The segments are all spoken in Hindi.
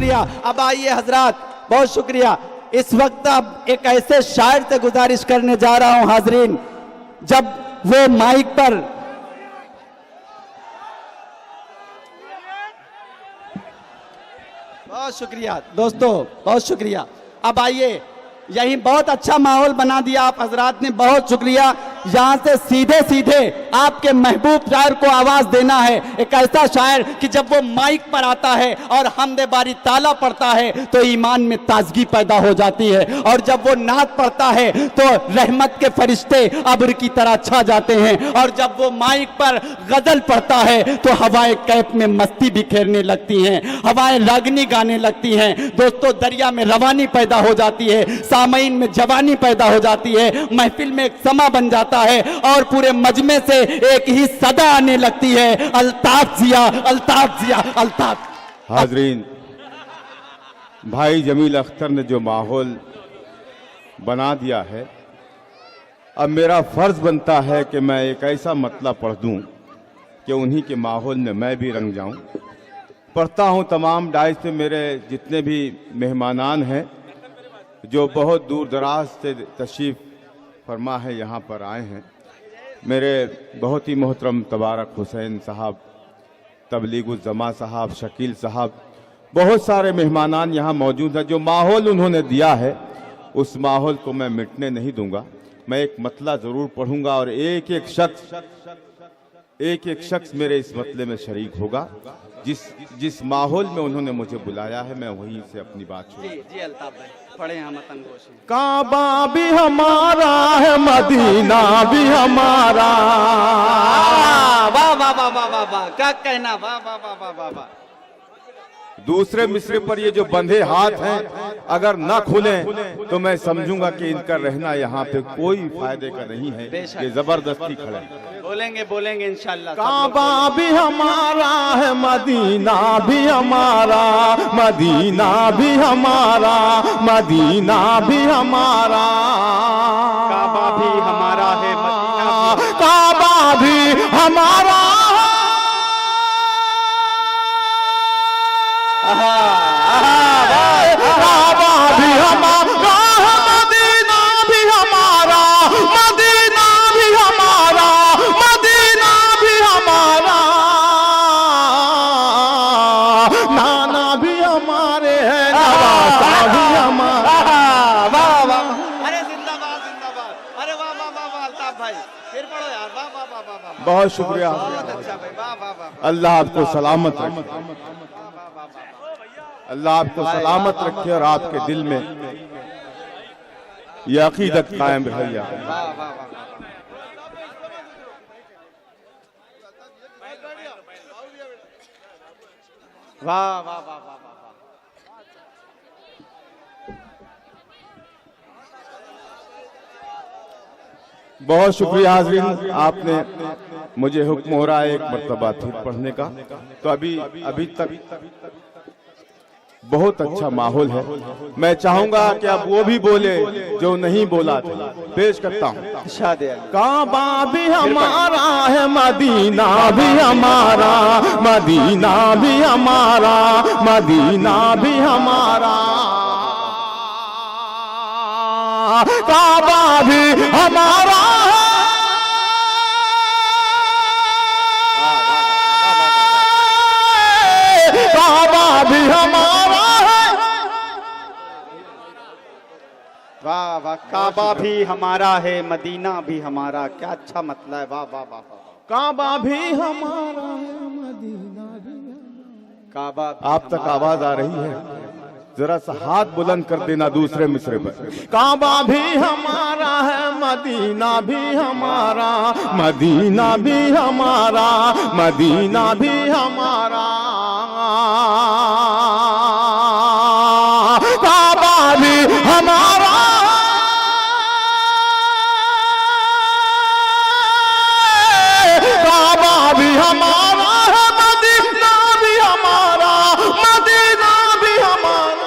शुक्रिया। अब आइए हजरात, बहुत शुक्रिया। इस वक्त अब एक ऐसे शायर से गुजारिश करने जा रहा हूं हाजरीन, जब वो माइक पर बहुत शुक्रिया दोस्तों, बहुत शुक्रिया। अब आइए, यही बहुत अच्छा माहौल बना दिया आप हजरात ने, बहुत शुक्रिया। यहाँ से सीधे सीधे आपके महबूब शायर को आवाज देना है, एक ऐसा शायर कि जब वो माइक पर आता है और हमदे बारी ताला पड़ता है तो ईमान में ताजगी पैदा हो जाती है, और जब वो नात पढ़ता है तो रहमत के फरिश्ते अब्र की तरह छा जाते हैं, और जब वो माइक पर गजल पढ़ता है तो हवाएं कैफ में मस्ती बिखेरने लगती हैं, हवाएं रागनी गाने लगती हैं। दोस्तों, दरिया में रवानी पैदा हो जाती है, सामईन में जवानी पैदा हो जाती है, महफिल में एक समा बन जाता है, और पूरे मजमे से एक ही सदा आने लगती है, अल्ताफ जिया, अल्ताफ जिया, अल्ताफ। हाजरीन, भाई जमील अख्तर ने जो माहौल बना दिया है, अब मेरा फर्ज बनता है कि मैं एक ऐसा मतला पढ़ दूं कि उन्हीं के माहौल में मैं भी रंग जाऊं। पढ़ता हूं तमाम डाइस पे मेरे जितने भी मेहमानान हैं जो बहुत दूर दराज से तशरीफ़ फरमा है, यहाँ पर आए हैं। मेरे बहुत ही मोहतरम तबारक हुसैन साहब, तबलीगुज़्ज़मा साहब, शकील साहब, बहुत सारे मेहमानान यहाँ मौजूद हैं। जो माहौल उन्होंने दिया है उस माहौल को मैं मिटने नहीं दूंगा। मैं एक मतला ज़रूर पढ़ूंगा और एक एक शख्स मेरे इस मतले में शरीक होगा। जिस माहौल में उन्होंने मुझे बुलाया है मैं वहीं से अपनी बात शुरू। जी अल्ताफ भाई पढ़े हम मतन। काबा भी हमारा है, मदीना भी हमारा। वाह वाह वाह वाह वाह वाह, क्या कहना, वाह वाह वाह वाह वाह वाह। दूसरे मिसरे पर ये जो बंधे हाथ हैं अगर न खुले तो मैं समझूंगा कि इनका रहना यहाँ पे कोई फायदे का नहीं है, ये जबरदस्ती खड़े। बोलेंगे बोलेंगे इंशाल्लाह। काबा भी हमारा है, मदीना भी हमारा, मदीना भी हमारा, मदीना भी हमारा। काबा भी हमारा है, काबा भी हमारा, काबा भी हमारा, मदीना भी हमारा, मदीना भी हमारा, मदीना भी हमारा। नाना भी हमारे हैं, नवासा भी हमारा। वाह वाह, अरे जिंदाबाद जिंदाबाद, अरे वाह वाह वाह वाह अल्ताफ भाई, फिर पढ़ो यार, वाह वाह वाह वाह वाह। बहुत शुक्रिया, बहुत अच्छा भाई, वाह वाह वाह। अल्लाह आपको सलामत रखे, अल्लाह आपको सलामत रखे और आपके दिल में यह अकीदत कायम रहे। वाह वाह वाह वाह वाह। बहुत शुक्रिया हाज़रीन, आपने मुझे हुक्म हो रहा है एक मर्तबा फिर पढ़ने का, तो अभी तक बहुत अच्छा माहौल है। मैं चाहूंगा कि अब वो भी बोले जो नहीं बोला था। पेश करता हूँ। काबा भी हमारा है, मदीना भी हमारा, मदीना भी हमारा, मदीना भी हमारा। काबा भी हमारा, काबा भी हमारा है। वाह वाह, काबा भी हमारा है, मदीना भी हमारा, क्या अच्छा मतलब है। वाह वाह वाह वाह। काबा भी हमारा है, मदीना भी हमारा। काबा आप तक आवाज आ रही है? जरा सा हाथ बुलंद कर देना दूसरे मिसरे पर। काबा भी हमारा है, मदीना भी हमारा, मदीना भी हमारा, मदीना भी हमारा। काबा भी हमारा, काबा भी हमारा है, मदीना भी हमारा, मदीना भी हमारा।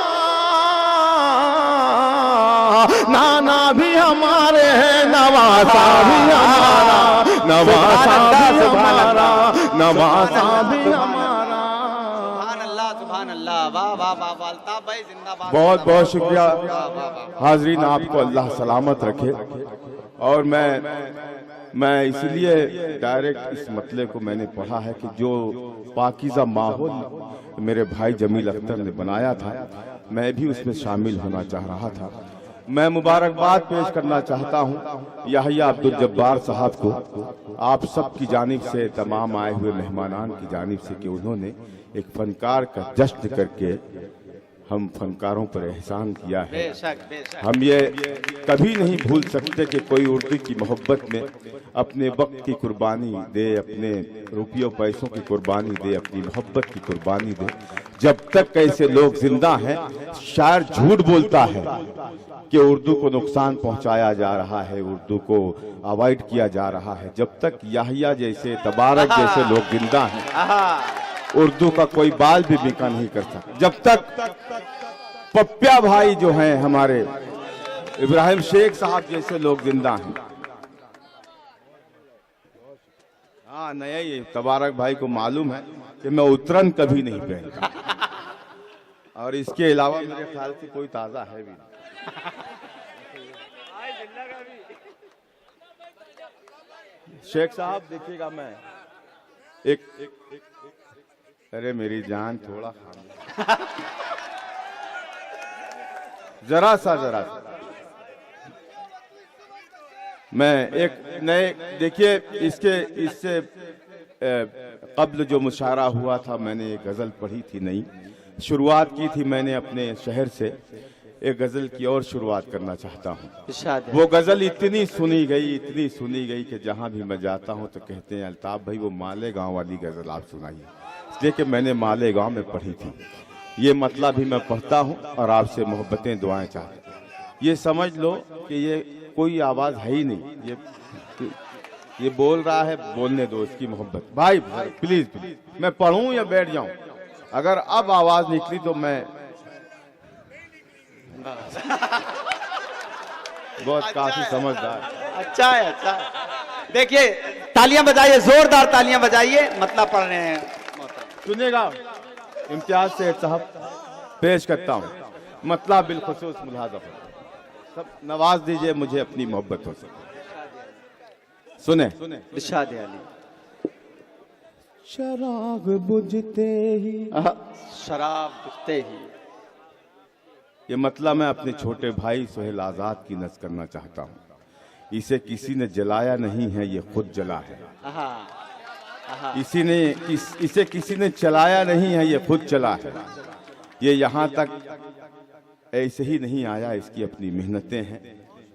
नाना भी हमारे हैं, नवासा भी हमारा, नवासा भी हमारा, नवासा भी हमारा। सुभान अल्लाह, सुभान अल्लाह। अल्लाह, वाह वाह वाह वाह, अल्ताफ भाई जिंदाबाद। बहुत बहुत शुक्रिया वाह वाह वाह। हाजरीन, आपको अल्लाह सलामत रखे। और मैं इसलिए डायरेक्ट इस मतले को मैंने पढ़ा है कि जो पाकीज़ा माहौल मेरे भाई जमील अख्तर ने बनाया था, मैं भी उसमें शामिल होना चाह रहा था। मैं मुबारकबाद पेश करना चाहता हूँ याहिया अब्दुल जब्बार साहब को, आप सब की जानिब से, तमाम आए हुए मेहमानान की जानिब से, कि उन्होंने एक फनकार का जश्न करके हम फनकारों पर एहसान किया है। बेशक बेशक। हम ये कभी नहीं भूल सकते कि कोई उर्दू की मोहब्बत में अपने वक्त की कुर्बानी दे, अपने रुपयों पैसों की कुर्बानी दे, अपनी मोहब्बत की कुर्बानी दे। जब तक ऐसे लोग जिंदा हैं, शायर झूठ बोलता है कि उर्दू को नुकसान पहुंचाया जा रहा है, उर्दू को अवॉइड किया जा रहा है। जब तक याहिया जैसे, तबारक जैसे लोग जिंदा हैं, उर्दू का कोई बाल भी बिका नहीं कर सकता। जब तक पप्पिया भाई जो हैं हमारे, इब्राहिम शेख साहब जैसे लोग जिंदा हैं, हाँ नया ये तबारक भाई को मालूम है कि मैं उतरन कभी नहीं पहनता, और इसके अलावा मेरे ख्याल से कोई ताजा है भी नहीं। शेख साहब देखिएगा, मैं एक अरे मेरी जान थोड़ा जरा सा मैं एक नए, देखिए इससे कब्ल जो मुशायरा हुआ था, मैंने एक गजल पढ़ी थी, नई शुरुआत की थी मैंने अपने शहर से। एक गजल की और शुरुआत करना चाहता हूँ। वो गजल इतनी सुनी गई कि जहाँ भी मैं जाता हूँ तो कहते हैं अल्ताफ भाई वो मालेगांव वाली गजल आप सुनाइए, इसलिए कि मैंने मालेगांव में पढ़ी थी। ये मतलब भी मैं पढ़ता हूँ और आपसे मोहब्बतें दुआएं चाहता हूँ। ये समझ लो कि ये कोई आवाज है ही नहीं, ये बोल रहा है, बोलने दो इसकी मोहब्बत। भाई प्लीज मैं पढ़ूं या बैठ जाऊं? अगर अब आवाज निकली तो मैं बहुत काफी समझदार। अच्छा है, अच्छा है। देखिए तालियां बजाइए, जोरदार तालियां बजाइए, मतलब पढ़ रहे हैं। सुनेगा इम्तियाज से साहब पेश करता हूँ, मतलब बिलखुसूस मुलाजा सब नवाज दीजिए मुझे अपनी मोहब्बतों से। सुने इरशाद अली। शराब बुझते ही, शराब बुझते ही, ये मतलब मैं अपने छोटे भाई सुहेल आजाद की नज़र करना चाहता हूँ। इसे किसी ने जलाया नहीं है, ये खुद जला है। इसे किसी ने चलाया नहीं है, ये खुद चला है। ये यहाँ तक ऐसे ही नहीं आया, इसकी अपनी मेहनतें हैं,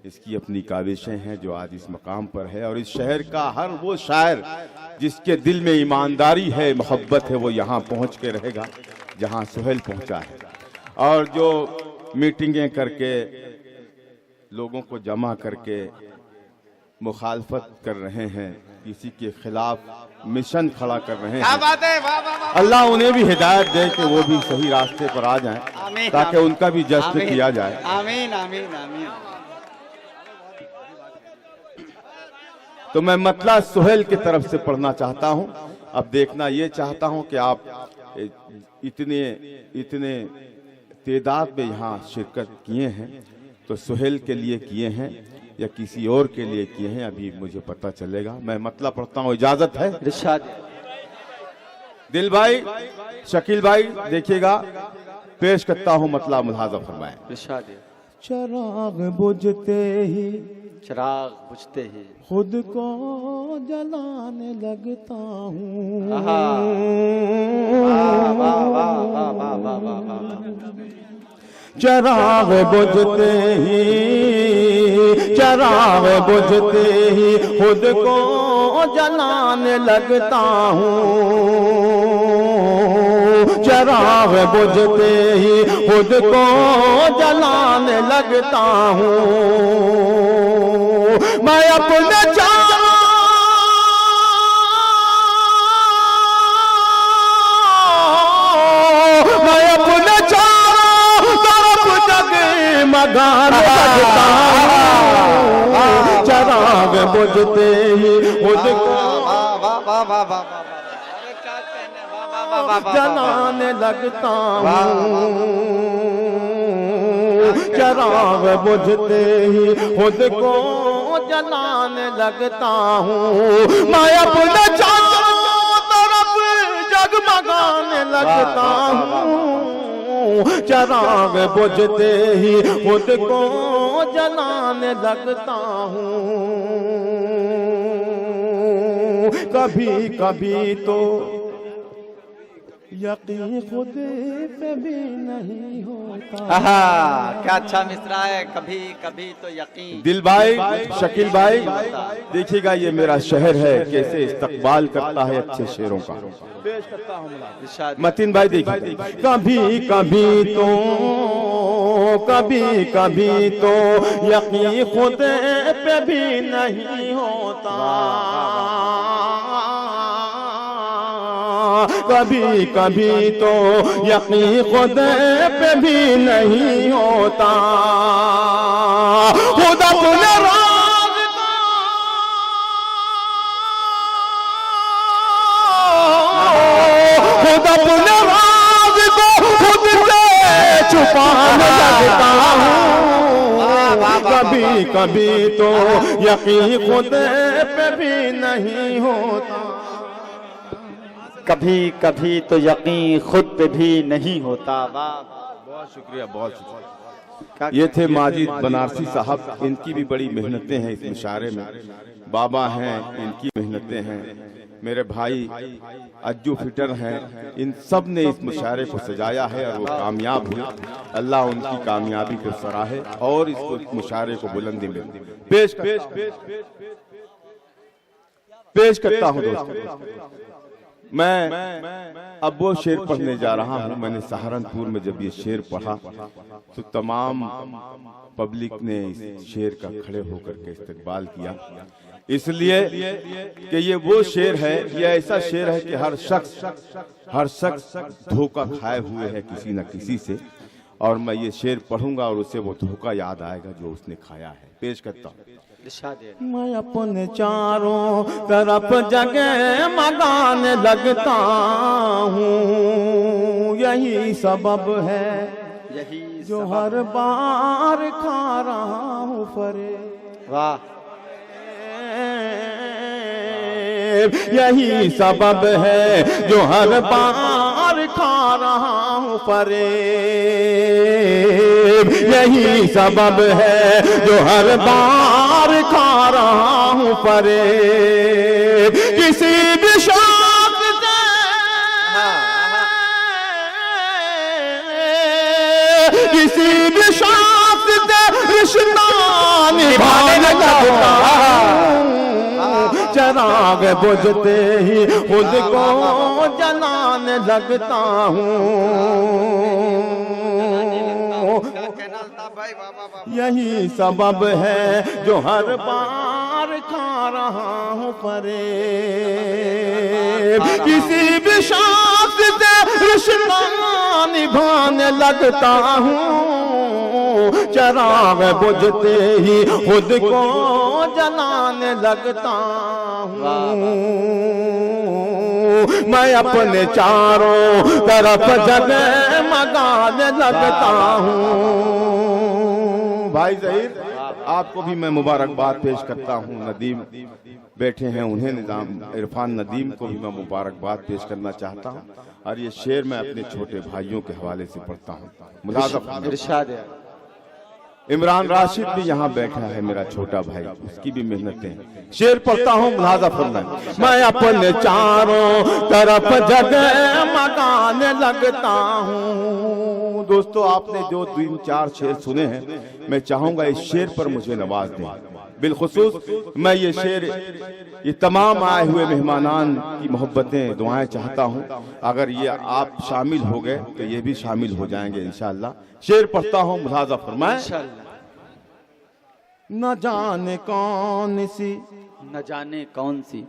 इसकी अपनी काविशें हैं जो आज इस मकाम पर है। और इस शहर का हर वो शायर जिसके दिल में ईमानदारी है, मोहब्बत है, वो यहाँ पहुँच के रहेगा जहाँ सुहेल पहुँचा है। और जो मीटिंगें करके लोगों को जमा करके मुखालफत कर रहे हैं, किसी के खिलाफ मिशन खड़ा कर रहे हैं, बात है, वाह वाह वाह। अल्लाह उन्हें भी हिदायत दे कि वो भी सही रास्ते पर आ जाएं, ताकि उनका भी जश्न किया जाए। आमीन आमीन आमीन। तो मैं मतलब सुहेल की तरफ से पढ़ना चाहता हूं। अब देखना ये चाहता हूं कि आप इतने तादाद में यहाँ शिरकत किए हैं, तो सुहेल के लिए किए हैं या किसी और के लिए किए हैं, अभी मुझे पता चलेगा। मैं मतलब पढ़ता हूँ, इजाजत है? इरशाद। दिल भाई, शकील भाई देखिएगा, पेश करता हूँ, मतलब मुलाजा फरमाएं। इरशाद। चिराग बुझते ही, चिराग बुझते ही खुद को जलाने लगता हूँ। चिराग बुझते ही, चिराग बुझते ही खुद को जलाने लगता हूँ। चिराग बुझते ही खुद को जलाने लगता हूँ। मैं अपने मगाने लगता हूँ। चिराग बुझते ही खुद को, जलाने लगता हूँ, चिराग बुझते ही खुद को जलाने लगता हूँ। मैं अपने चारों तरफ जगमगाने लगता हूँ, चिराग बुझते ही खुद को जलाने लगता हूँ। कभी कभी तो यकीन खुद पे भी नहीं होता। आहा, क्या अच्छा मिसरा है। कभी कभी तो यकीन। दिल भाई, शकील भाई, देखिएगा ये मेरा शहर है, कैसे इस्तकबाल करता है अच्छे शेरों का। पेश करता हूँ मतीन भाई, देखिए कभी कभी तो यकीन खुद पे भी नहीं होता। कभी कभी तो यकीन खुद पे भी नहीं होता। खुद अपने राज को खुद अपने राज को खुद से छुपाने लगता हूँ। कभी कभी तो यकीन खुद पे भी नहीं होता। कभी कभी तो यकीन खुद पे भी नहीं होता। वाह, बहुत शुक्रिया, बहुत शुक्रिया। ये थे माजिद बनारसी साहब, इनकी भी बड़ी मेहनतें हैं इस मुशायरे में। बाबा हैं, इनकी मेहनतें हैं। मेरे भाई अज्जू फिटर हैं, इन सब ने इस मुशायरे को सजाया है और वो कामयाब हुए। अल्लाह उनकी कामयाबी को सराहे और इस मुशायरे को बुलंदी में पेश करता हूँ। दोस्तों, मैं अब वो शेर पढ़ने जा रहा हूँ। मैंने सहारनपुर में जब ये शेर पढ़ा तो तमाम पब्लिक ने इस शेर का खड़े होकर के इस्तकबाल किया, इसलिए कि ये वो शेर है, ये ऐसा शेर है कि हर शख्स धोखा खाए हुए है किसी न किसी से, और मैं ये शेर पढ़ूंगा और उसे वो धोखा याद आएगा जो उसने खाया है। पेश करता हूँ। मैं अपने चारों तरफ जगह मगाने लगता हूँ, यही सबब है जो हर बार खा रहा हूँ फरे। वाह, यही सबब है जो हर बार खा रहा हूँ फरे। यही सबब है जो हर बार खा रहा हूँ फरे। किसी भी शौक से किसी भी शौक से रिश्ता निभाने लगता हूँ। चिराग बुझते ही खुद को जलाने लगता हूँ। यही सबब है जो हर बार खा रहा हूँ फरे। किसी भी शख्स से रिश्ता निभाने लगता हूँ। चिराग बुझते ही खुद को जलाने लगता हूँ। मैं अपने चारों तरफ जगह मगाने लगता हूँ। भाई ज़हीर, आपको भी मैं मुबारकबाद पेश करता हूँ। नदीम बैठे हैं, उन्हें निजाम इरफान नदीम को भी मैं मुबारकबाद पेश करना चाहता हूँ। और ये शेर मैं अपने छोटे भाइयों के हवाले से पढ़ता हूँ। इमरान राशिद भी यहाँ बैठा है, मेरा छोटा भाई, उसकी भी मेहनतें। शेर पढ़ता हूँ, मुलाजा फरमाएं। मैं अपने चारों तरफ जगह मगाने लगता हूँ। दोस्तों, आपने जो 3-4 शेर सुने हैं, मैं चाहूंगा इस शेर पर मुझे नवाज दें। बिलखुसूस मैं ये शेर ये तमाम आए हुए मेहमानान की मोहब्बतें दुआएं चाहता हूँ। अगर ये आप शामिल हो गए तो ये भी शामिल हो जाएंगे इंशाअल्लाह। शेर पढ़ता हूँ, मुलाजा फरमाएं। न जाने कौन सी, न जाने कौन सी,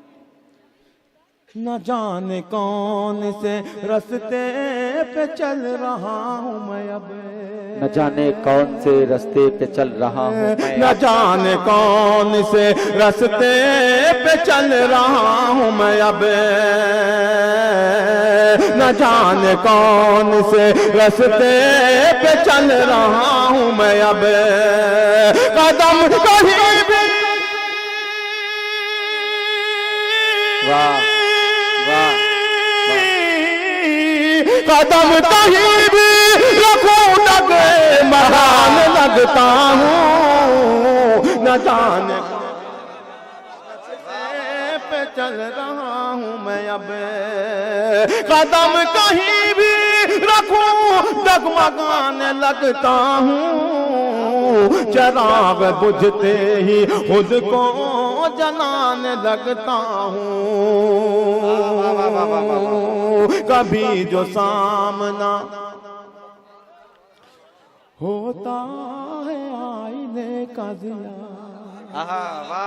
न जाने कौन से रास्ते पे चल रहा हूँ मैं अब। न जाने कौन से रास्ते पे चल रहा हूँ मैं। न जाने कौन से रास्ते पे चल रहा हूँ मैं अब। न जाने कौन से रास्ते पे चल रहा हूँ मैं अब, कदम कहीं भी। वाह वाह, कदम कहीं भी रखूं लगे महान लगता हूँ, न जाने पे चल रहा हूँ मैं अब, कदम कहीं भी रखूं डगमगाने लगता हूँ, चिराग बुझते ही खुद को जलाने लगता हूँ। कभी जो सामना होता है आईने का दिया,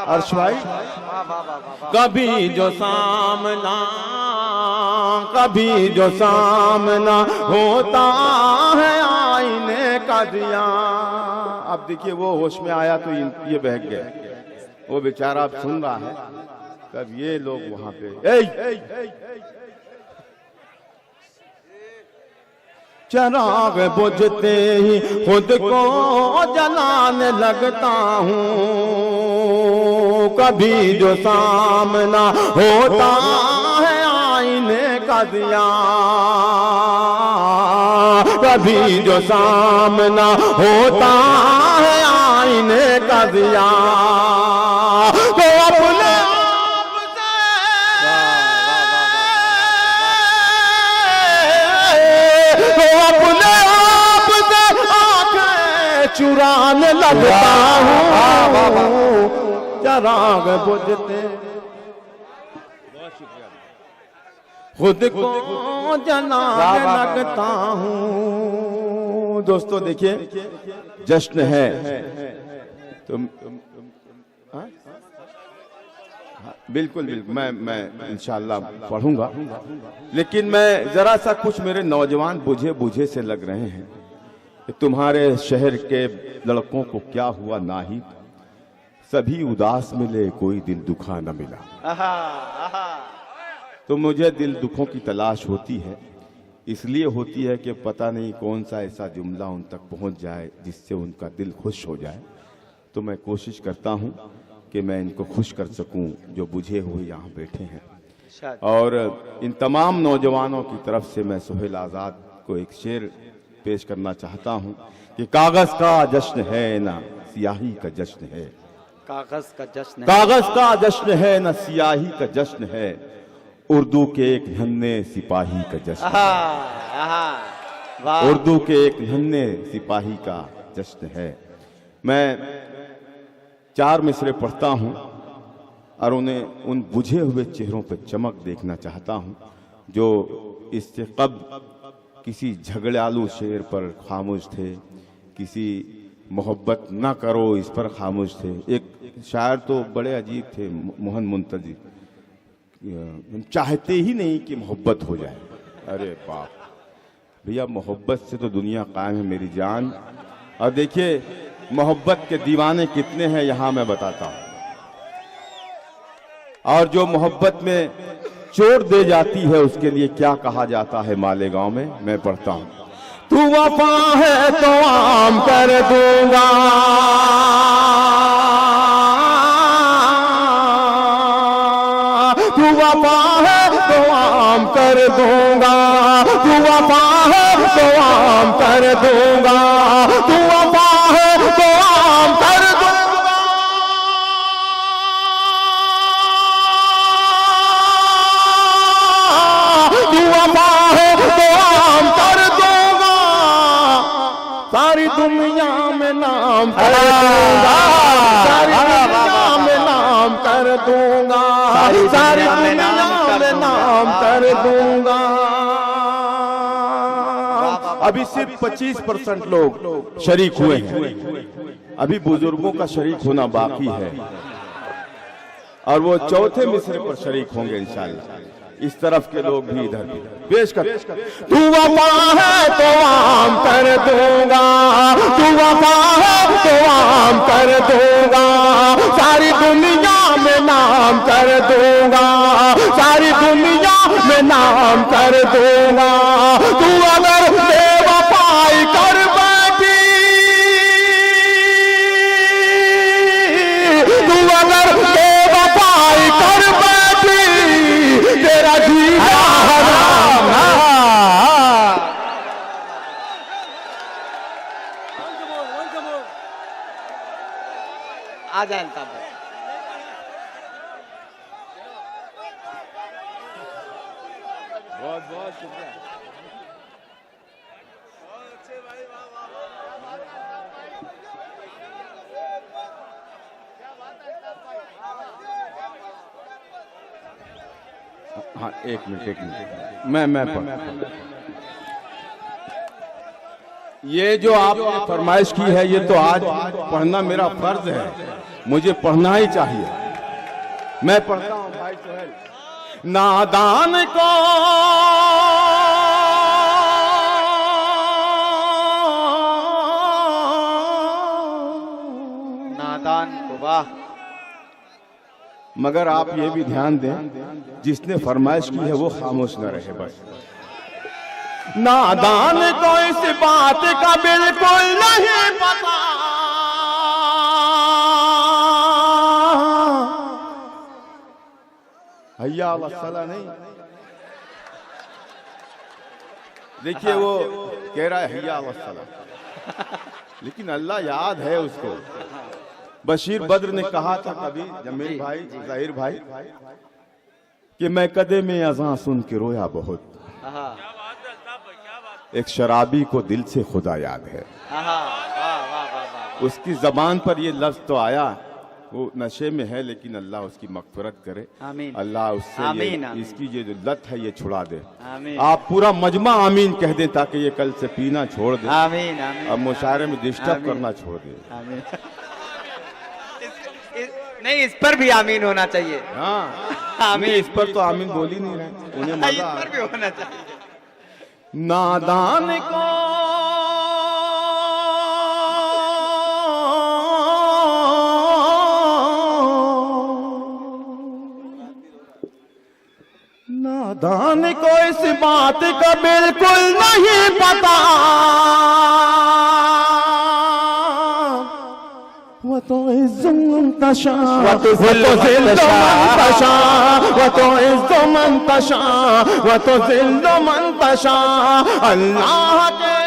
अर्श भाई, कभी जो सामना, कभी जो सामना होता है आईने का दिया। अब देखिए वो होश में आया तो ये बहक गए, वो बेचारा अब सुन रहा है, तब ये लोग वहां पे चिराग बुझते ही खुद को जलाने लगता हूँ, कभी जो सामना होता है आईने का दिया, कभी जो सामना होता है आईने का दिया, तो अपने चुराने लगता हूँ, चिराग बुझते खुद को जलाने लगता हूँ। दोस्तों देखिए जश्न है, तुम बिल्कुल बिल्कुल मैं इंशाल्लाह पढ़ूंगा, लेकिन मैं जरा सा कुछ मेरे नौजवान बुझे बुझे से लग रहे हैं। तुम्हारे शहर के लड़कों को क्या हुआ नाहिद, सभी उदास मिले कोई दिल दुखा न मिला। तो मुझे दिल दुखों की तलाश होती है, इसलिए होती है कि पता नहीं कौन सा ऐसा जुमला उन तक पहुंच जाए जिससे उनका दिल खुश हो जाए। तो मैं कोशिश करता हूं कि मैं इनको खुश कर सकूं जो बुझे हुए यहाँ बैठे हैं। और इन तमाम नौजवानों की तरफ से मैं सुहेल आज़ाद को एक शेर पेश करना चाहता हूं कि कागज का जश्न है ना सियाही का जश्न है, कागज का जश्न, कागज का जश्न है ना सियाही का जश्न है, उर्दू के एक नन्हे सिपाही का जश्न है, उर्दू के एक नन्हे सिपाही का जश्न है। मैं 4 मिसरे पढ़ता हूं और उन्हें उन बुझे हुए चेहरों पर चमक देखना चाहता हूं जो इससे कब किसी झगड़ालू शेर पर खामोश थे, किसी मोहब्बत ना करो इस पर खामोश थे। एक शायर तो बड़े अजीब थे, मोहन मुंतजी, चाहते ही नहीं कि मोहब्बत हो जाए। अरे बाप भैया, मोहब्बत से तो दुनिया कायम है मेरी जान। और देखिए मोहब्बत के दीवाने कितने हैं यहाँ मैं बताता हूँ, और जो मोहब्बत में चोट दे जाती है उसके लिए क्या कहा जाता है मालेगांव में। मैं पढ़ता हूं, तू वफा है तो आम कर दूंगा, तू वफा है तो आम कर दूंगा, तू वफा है तो आम कर दूंगा, तू वफा है तो आम कर दूंगा, सारी दुनिया में नाम कर दूंगा, सारी दुनिया में नाम कर दूंगा, सारी दुनिया में नाम कर दूंगा। अभी सिर्फ 25% लोग शरीक हुए हैं, अभी बुजुर्गों का शरीक होना बाकी है और वो चौथे मिसरे पर शरीक होंगे इंशाअल्लाह। इस तरफ के लोग भी इधर भी पेश कर। तू वफा है तो आम कर दूंगा, तू वफा है तो आम कर दूंगा, सारी दुनिया में नाम कर दूंगा, सारी दुनिया में नाम कर दूंगा। तू अगर बेवफाई कर बैठी, तू अगर बेवफाई कर बैठी, तेरा जीना हराम है। आ जाए अल्ताफ भाई। बहुत बहुत शुक्रिया। हाँ एक मिनट मैं ये जो आपने फरमाइश की है, ये तो आज पढ़ना मेरा फर्ज है, मुझे पढ़ना ही चाहिए। मैं पढ़ता हूँ भाई सुहेल। नादान को नादान को, वाह। मगर आप ये भी ध्यान दें, जिसने फरमाइश की है वो खामोश न रहे बस। नादान को इस बात का बिल्कुल नहीं पता, हैया वस्सला नहीं। देखिए वो कह रहा है हैया वस्सला, लेकिन अल्लाह याद है उसको। बशीर बद्र ने कहा था कभी, जमील भाई, ज़ाहिर भाई, कि मैं कदे में अज़ां सुन के रोया बहुत, एक शराबी को दिल से खुदा याद है। उसकी जबान पर ये लफ्ज तो आया, वो नशे में है, लेकिन अल्लाह उसकी मग़फ़िरत करे। आमीन। अल्लाह उससे आमीन, ये आमीन। इसकी ये जो लत है ये छुड़ा दे। आमीन। आप पूरा मजमा आमीन कह दें ताकि ये कल से पीना छोड़ दे। आमीन आमीन। अब मुशायरे में डिस्टर्ब आमीन। करना छोड़ दे। आमीन। नहीं, इस पर भी आमीन होना चाहिए। हाँ आमीन। इस पर तो आमीन बोल ही नहीं रहे, उन्हें इस मजा पर भी होना चाहिए। नादान को नादान को इस बात का बिल्कुल नहीं पता, वो तो इज़्ज़ो मुंतशा, वो तो ज़िल्लो मुंतशा, वो तो इज़्ज़ो मुंतशा, वो तो ज़िल्लो मुंतशा। अल्लाह के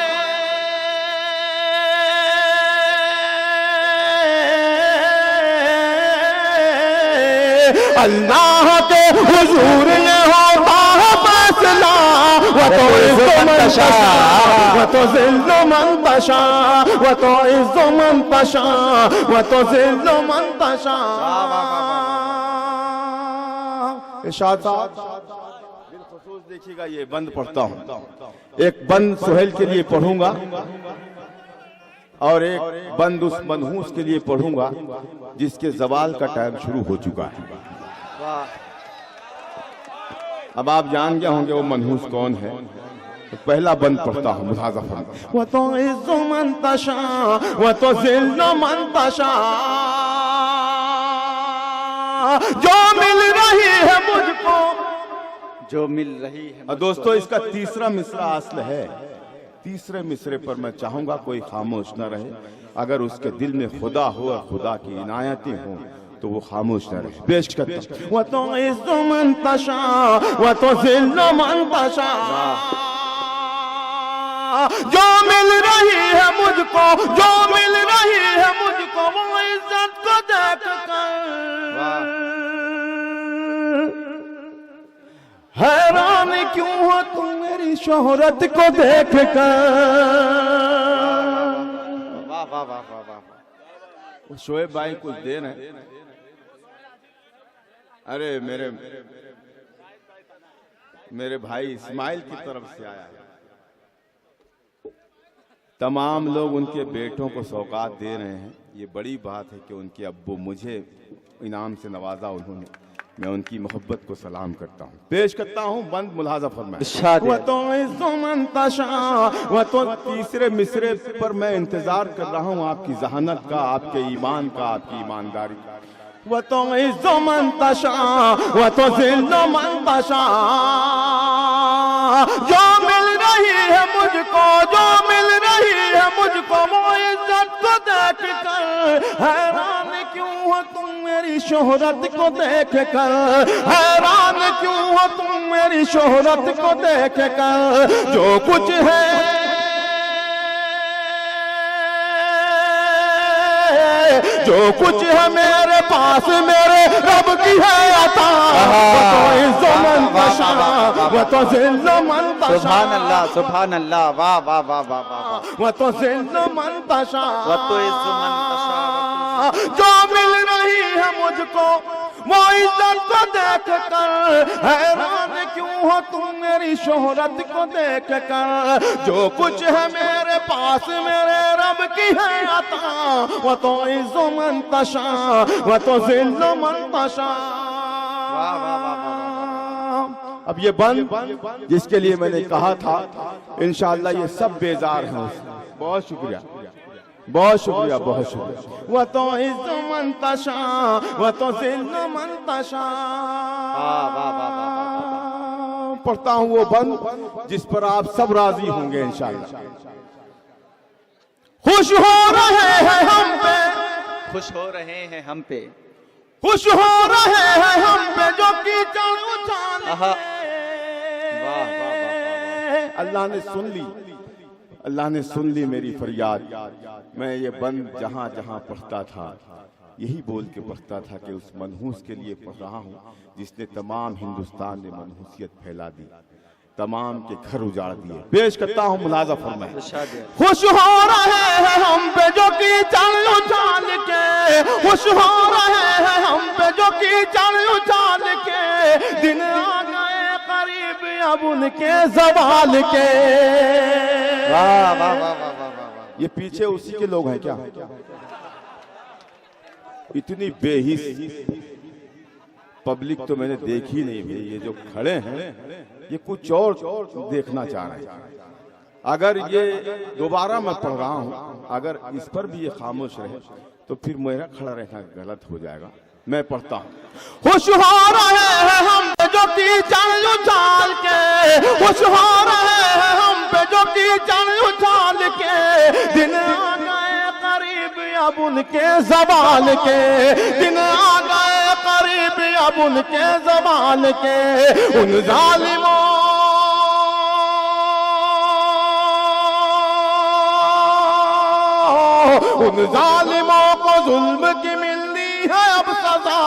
अल्लाह के हुजूर ने होता है फैसला, वो तो इज़्ज़ो मुंतशा, वो तो ज़िल्लो मुंतशा, वो तो इज़्ज़ो मुंतशा, वो तो ज़िल्लो मुंतशा। इरशाद साहब बिलखुसूस देखिएगा, ये बंद पढ़ता हूँ, एक बंद सुहेल के लिए पढ़ूंगा और एक बंद उस मनहूस के लिए पढ़ूंगा जिसके जवाल का टाइम शुरू हो चुका है। अब आप जान गए होंगे वो मनहूस कौन है। तो पहला बंद पढ़ता हूँ, मुलाज़ा फरमाइए। वो तो इज़्ज़ो मुंतशा, वो तो ज़िल्लो मुंतशा, जो मिल रही है मुझको, जो मिल रही है। दोस्तों इसका तीसरा मिसरा असल है। तीसरे मिसरे पर मैं चाहूंगा कोई खामोश न रहे। अगर उसके दिल में खुदा हो और खुदा की इनायतें हों तो वो खामोश न रहे। पेश करता हूं। वो तो इज़्ज़ो मुंतशा, वो तो ज़िल्लो मुंतशा, जो मिल रही है मुझको, जो मिल रही है मुझको, वो इज्जत को देख कर हैरान क्यों हो तुम मेरी शोहरत को देख कर। वाह वाह वाह वाह वाह। शोएब भाई कुछ दे रहे। अरे मेरे भाई इस्माइल की तरफ से आया है। तमाम लोग उनके बेटों को सौगात दे रहे हैं। ये बड़ी बात है कि उनके अब्बू मुझे इनाम से नवाजा उन्होंने। मैं उनकी मोहब्बत को सलाम करता हूँ। पेश करता हूँ बंद मुलाजा फरमाए। इरशाद है। वह तो इज़्ज़ो मन तशा, वह तो तीसरे मिसरे पर मैं इंतजार कर रहा हूँ आपकी जहानत का, आपके ईमान का, आपकी ईमानदारी का। वह तो इज़्ज़ो मन तशा, वह तो ज़िल्लो मन तशा, जो मिल रही है मुझको, जो मिल रही है मुझको, वो इज्जत को देख कर हैरान क्यों हो तुम मेरी शोहरत को देख कर, हैरान क्यों हो तुम मेरी शोहरत को देख कर। जो कुछ है जो कुछ है मेरे पास मेरे रब की है अता, वह तो इज़्ज़ो मन तशा, वह तो ज़िल्लो मन तशा। सुभान अल्लाह, सुभान अल्लाह, वाह वाह वाह वाह वाह। वह तो ज़िल्लो मन तशा, वह तो इज़्ज़ो मन तशा, जो मिल रही है मुझको वो इज्जत को देख कर हैरान क्यों हो तुम मेरी शोहरत को देख कर। जो कुछ है मेरे पास मेरे रब की है अता, वो तो इज़्ज़ो मन तशा, वो तो ज़िल्लो मन तशा। वाह वाह वाह वाह। अब ये बंद जिसके लिए मैंने कहा था इंशाअल्लाह ये सब बेजार हैं। बहुत शुक्रिया, बहुत शुक्रिया, बहुत शुक्रिया। वह तो इज़्ज़ो मन तशा, वह तो ज़िल्लो मन तशा। पढ़ता हूँ वो बंद जिस पर आप सब राजी होंगे इंशाअल्लाह। खुश हो रहे हैं हम पे, खुश हो रहे हैं हम पे, खुश हो रहे हैं हम पे जो कीचड़ उछाल के। वाह वाह वाह। अल्लाह ने सुन ली, अल्लाह ने सुन ली मेरी फरियाद। मैं ये बंद जहाँ जहाँ पढ़ता था यही बोल के पढ़ता था कि उस मनहूस के लिए पढ़ रहा हूँ जिसने तमाम हिंदुस्तान में मनहूसियत फैला दी, तमाम के घर उजाड़ दिए। पेश करता हूँ मुलाजा फरमाए। खुश हो रहे हैं हम पे जो कीचड़ उछाल के, खुश हो रहे हैं हम पे जो कीचड़ उछाल के, दिन आ गए करीब अब उनके ज़वाल के। वाह वाह वाह वाह वाह। ये पीछे उसी के लोग हैं क्या? इतनी बेहिस पब्लिक तो मैंने देखी नहीं भाई। ये जो खड़े हैं ये कुछ और देखना चाह रहे हैं। अगर ये दोबारा मैं पढ़ रहा हूँ, अगर इस पर भी ये खामोश रहे तो फिर मेरा खड़ा रहना गलत हो जाएगा। मैं पढ़ता हूँ। खुश हो रहे हैं हम पे जो कीचड़ उछाल के, खुश हो रहे हैं हम पे जो कीचड़ उछाल के, दिन आ गए करीब अब उनके ज़वाल के, दिन आ गए करीब अब उनके ज़वाल के। उन जालिमों को जुल्म की मिलनी है अब सजा,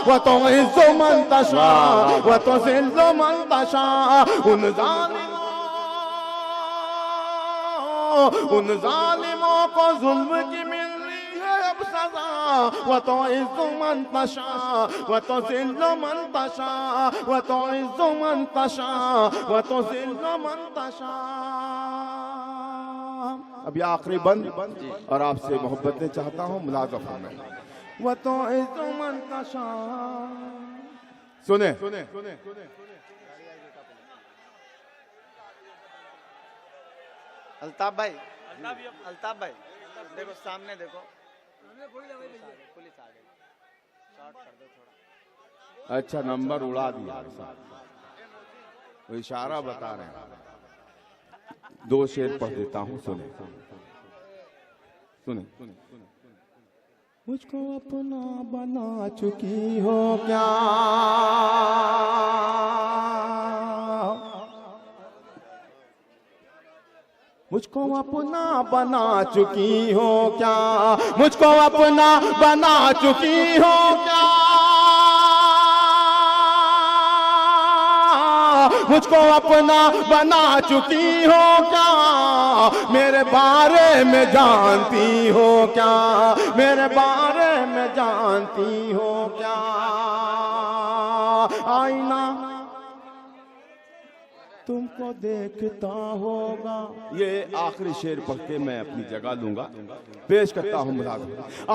वह तो इज़्ज़ो मन तशा, वह तो ज़िल्लो मन तशा। उन जालिमों को जुल्म की मिलनी है अब सजा, वह तो इज़्ज़ो मन तशा, वह तो ज़िल्लो मन तशा, वह तो इज़्ज़ो मन तशा, वह तो ज़िल्लो मन तशा। अब ये आखिरी बंद और आपसे मोहब्बतें चाहता हूँ मुलाज़ा फरमाएं। वह तो इज़्ज़ो मन तशा। सुने अल्ताफ भाई, अल्ताफ भाई देखो सामने देखो, पुलिस आ गई, शॉट कर दो थोड़ा। अच्छा नंबर उड़ा दिया, वो इशारा बता रहे हैं। दो शेर पढ़ देता हूँ, सुने सुने। मुझको अपना बना चुकी हो क्या, मुझको अपना बना चुकी हो क्या, मुझको अपना बना चुकी हो क्या, मुझको अपना बना चुकी हो क्या, मेरे बारे में जानती हो क्या, मेरे बारे में जानती हो क्या। आईना तुमको देखता होगा। ये आखिरी शेर पढ़ के मैं अपनी जगह लूंगा। पेश करता हूँ मुलाज़ा।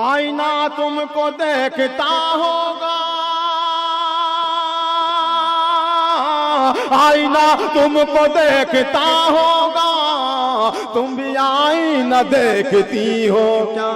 आईना तुमको देखता होगा, आईना तुमको देखता होगा, तुम भी आईना देखती हो क्या?